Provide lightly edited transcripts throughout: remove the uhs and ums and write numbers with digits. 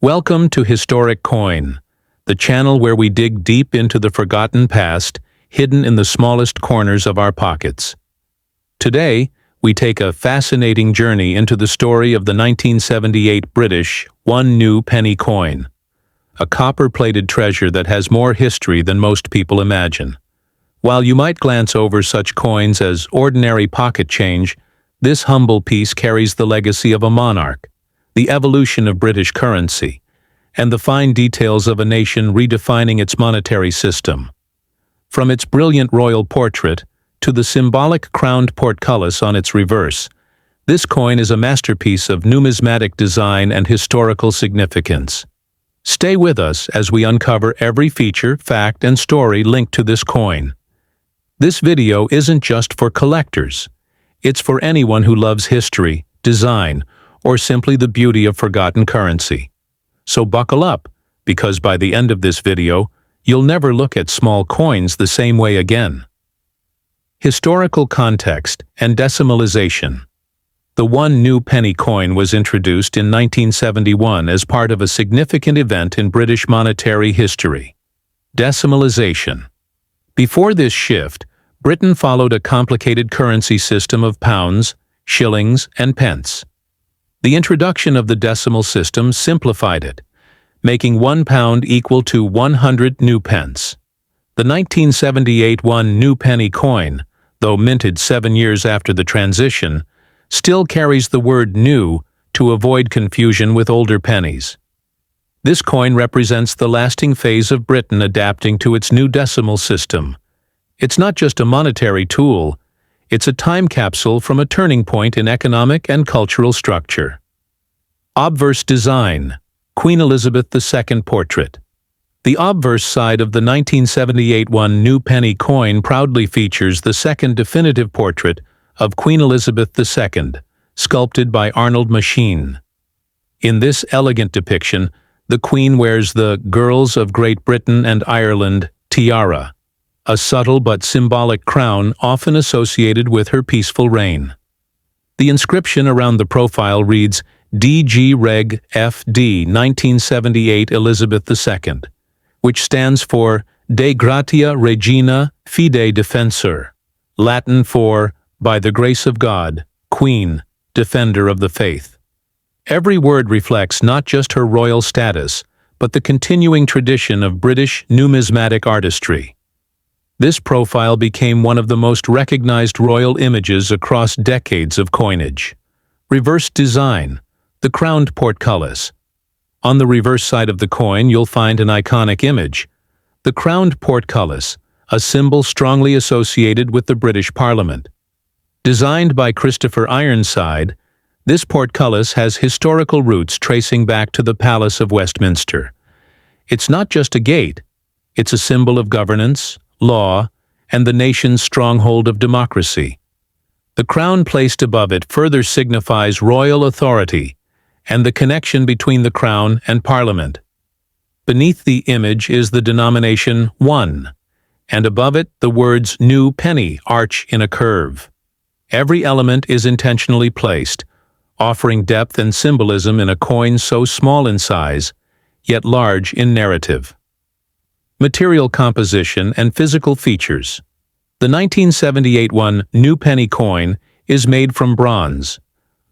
Welcome to Historic Coin, the channel where we dig deep into the forgotten past, hidden in the smallest corners of our pockets. Today, we take a fascinating journey into the story of the 1978 British 1 new penny coin, a copper-plated treasure that has more history than most people imagine. While you might glance over such coins as ordinary pocket change, this humble piece carries the legacy of a monarch, the evolution of British currency, and the fine details of a nation redefining its monetary system. From its brilliant royal portrait to the symbolic crowned portcullis on its reverse, this coin is a masterpiece of numismatic design and historical significance. Stay with us as we uncover every feature, fact, and story linked to this coin. This video isn't just for collectors. It's for anyone who loves history, design, or simply the beauty of forgotten currency. So buckle up, because by the end of this video, you'll never look at small coins the same way again. Historical context and decimalisation. The 1 new penny coin was introduced in 1971 as part of a significant event in British monetary history. Decimalisation. Before this shift, Britain followed a complicated currency system of pounds, shillings, and pence. The introduction of the decimal system simplified it, making £1 equal to 100 new pence. The 1978 1 new penny coin, though minted 7 years after the transition, still carries the word new to avoid confusion with older pennies. This coin represents the lasting phase of Britain adapting to its new decimal system. It's not just a monetary tool, it's a time capsule from a turning point in economic and cultural structure. Obverse design, Queen Elizabeth II portrait. The obverse side of the 1978 1 new penny coin proudly features the second definitive portrait of Queen Elizabeth II, sculpted by Arnold Machin. In this elegant depiction, the Queen wears the Girls of Great Britain and Ireland tiara, a subtle but symbolic crown often associated with her peaceful reign. The inscription around the profile reads DG Reg FD 1978 Elizabeth II, which stands for De Gratia Regina Fide Defensor, Latin for By the Grace of God, Queen, Defender of the Faith. Every word reflects not just her royal status, but the continuing tradition of British numismatic artistry. This profile became one of the most recognized royal images across decades of coinage. Reverse design, the crowned portcullis. On the reverse side of the coin, you'll find an iconic image, the crowned portcullis, a symbol strongly associated with the British Parliament. Designed by Christopher Ironside, this portcullis has historical roots tracing back to the Palace of Westminster. It's not just a gate, it's a symbol of governance, law, and the nation's stronghold of democracy. The crown placed above it further signifies royal authority and the connection between the crown and Parliament. Beneath the image is the denomination 1, and above it the words new penny arch in a curve. Every element is intentionally placed, offering depth and symbolism in a coin so small in size, yet large in narrative. Material composition and physical features. The 1978 1 new penny coin is made from bronze,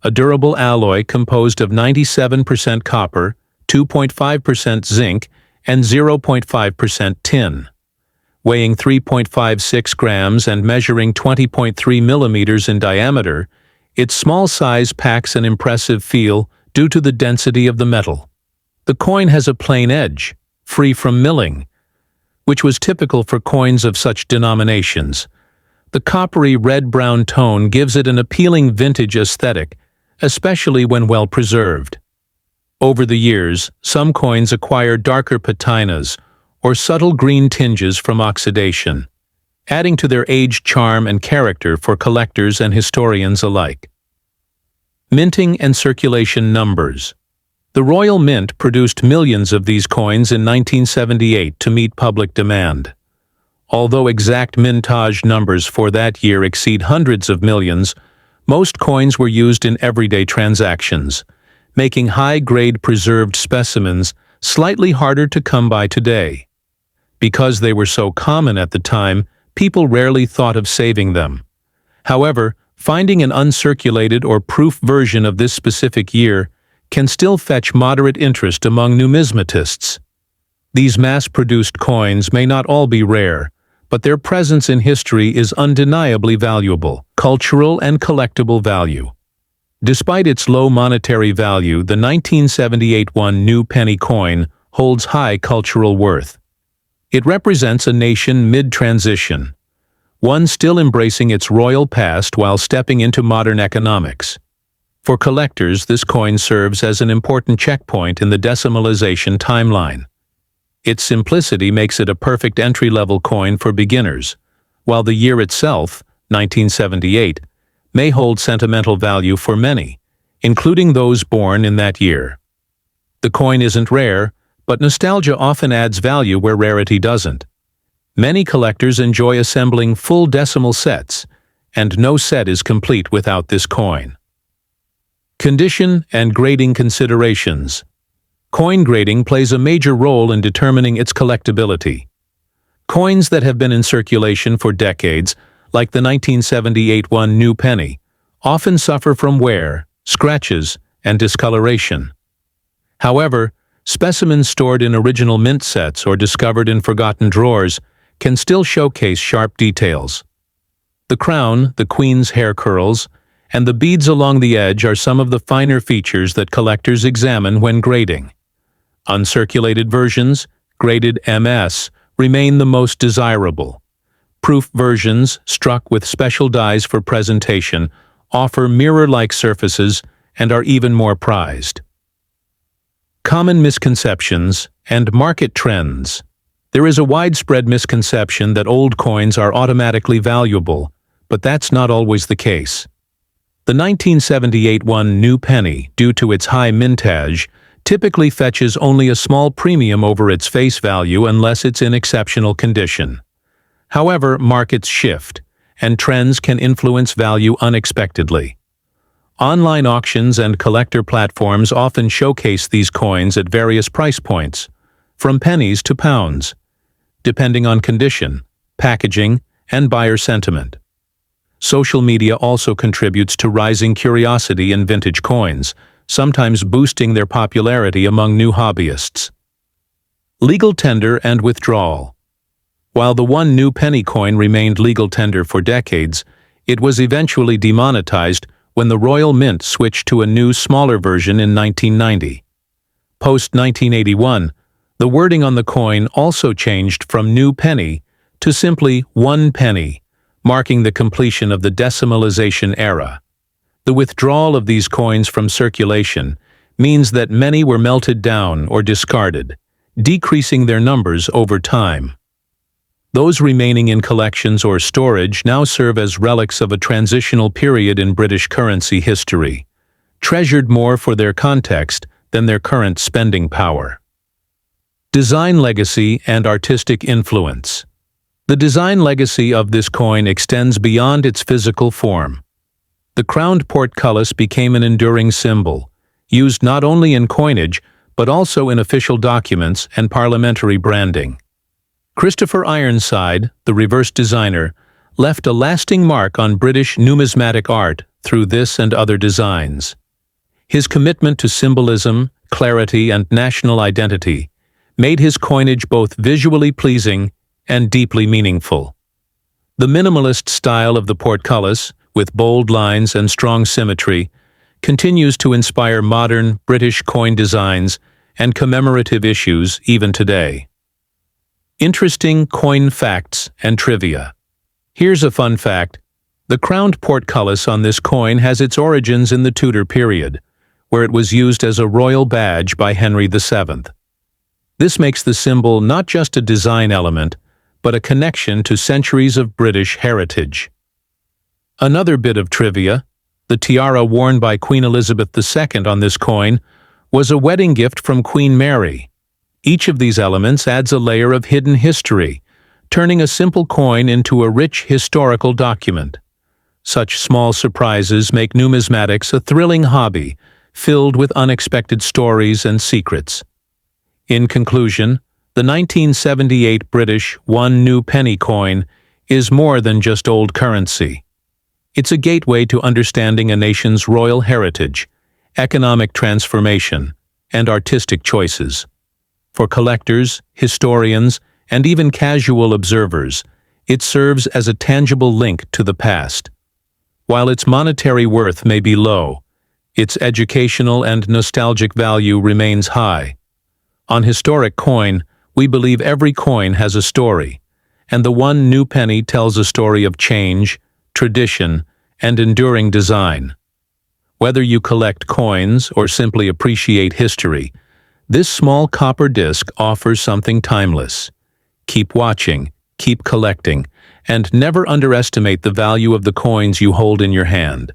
a durable alloy composed of 97% copper, 2.5% zinc, and 0.5% tin. Weighing 3.56 grams and measuring 20.3 millimeters in diameter, its small size packs an impressive feel due to the density of the metal. The coin has a plain edge, free from milling, which was typical for coins of such denominations. The coppery red-brown tone gives it an appealing vintage aesthetic, especially when well preserved. Over the years, some coins acquire darker patinas or subtle green tinges from oxidation, adding to their aged charm and character for collectors and historians alike. Minting and circulation numbers. The Royal Mint produced millions of these coins in 1978 to meet public demand. Although exact mintage numbers for that year exceed hundreds of millions, most coins were used in everyday transactions, making high-grade preserved specimens slightly harder to come by today. Because they were so common at the time, people rarely thought of saving them. However, finding an uncirculated or proof version of this specific year can still fetch moderate interest among numismatists. These mass-produced coins may not all be rare, but their presence in history is undeniably valuable, cultural and collectible value. Despite its low monetary value, the 1978 new penny coin holds high cultural worth. It represents a nation mid-transition, one still embracing its royal past while stepping into modern economics. For collectors, this coin serves as an important checkpoint in the decimalisation timeline. Its simplicity makes it a perfect entry-level coin for beginners, while the year itself, 1978, may hold sentimental value for many, including those born in that year. The coin isn't rare, but nostalgia often adds value where rarity doesn't. Many collectors enjoy assembling full decimal sets, and no set is complete without this coin. Condition and grading considerations. Coin grading plays a major role in determining its collectability. Coins that have been in circulation for decades, like the 1978 new penny, often suffer from wear, scratches, and discoloration. However, specimens stored in original mint sets or discovered in forgotten drawers can still showcase sharp details. The crown, the queen's hair curls, and the beads along the edge are some of the finer features that collectors examine when grading. Uncirculated versions, graded MS, remain the most desirable. Proof versions, struck with special dies for presentation, offer mirror-like surfaces and are even more prized. Common misconceptions and market trends. There is a widespread misconception that old coins are automatically valuable, but that's not always the case. The 1978 new penny, due to its high mintage, typically fetches only a small premium over its face value unless it's in exceptional condition. However, markets shift, and trends can influence value unexpectedly. Online auctions and collector platforms often showcase these coins at various price points, from pennies to pounds, depending on condition, packaging, and buyer sentiment. Social media also contributes to rising curiosity in vintage coins, sometimes boosting their popularity among new hobbyists. Legal tender and withdrawal. While the new penny coin remained legal tender for decades, it was eventually demonetized when the Royal Mint switched to a new, smaller version in 1990. Post-1981, the wording on the coin also changed from new penny to simply 1 penny, marking the completion of the decimalisation era. The withdrawal of these coins from circulation means that many were melted down or discarded, decreasing their numbers over time. Those remaining in collections or storage now serve as relics of a transitional period in British currency history, treasured more for their context than their current spending power. Design legacy and artistic influence. The design legacy of this coin extends beyond its physical form. The crowned portcullis became an enduring symbol, used not only in coinage but also in official documents and parliamentary branding. Christopher Ironside, the reverse designer, left a lasting mark on British numismatic art through this and other designs. His commitment to symbolism, clarity, and national identity made his coinage both visually pleasing and deeply meaningful. The minimalist style of the portcullis, with bold lines and strong symmetry, continues to inspire modern British coin designs and commemorative issues even today. Interesting coin facts and trivia. Here's a fun fact. The crowned portcullis on this coin has its origins in the Tudor period, where it was used as a royal badge by Henry VII. This makes the symbol not just a design element, but a connection to centuries of British heritage. Another bit of trivia, the tiara worn by Queen Elizabeth II on this coin was a wedding gift from Queen Mary. Each of these elements adds a layer of hidden history, turning a simple coin into a rich historical document. Such small surprises make numismatics a thrilling hobby, filled with unexpected stories and secrets. In conclusion, the 1978 British 1 new penny coin is more than just old currency. It's a gateway to understanding a nation's royal heritage, economic transformation, and artistic choices. For collectors, historians, and even casual observers, it serves as a tangible link to the past. While its monetary worth may be low, its educational and nostalgic value remains high. On Historic Coin, we believe every coin has a story, and the 1 new penny tells a story of change, tradition, and enduring design. Whether you collect coins or simply appreciate history, this small copper disc offers something timeless. Keep watching, keep collecting, and never underestimate the value of the coins you hold in your hand.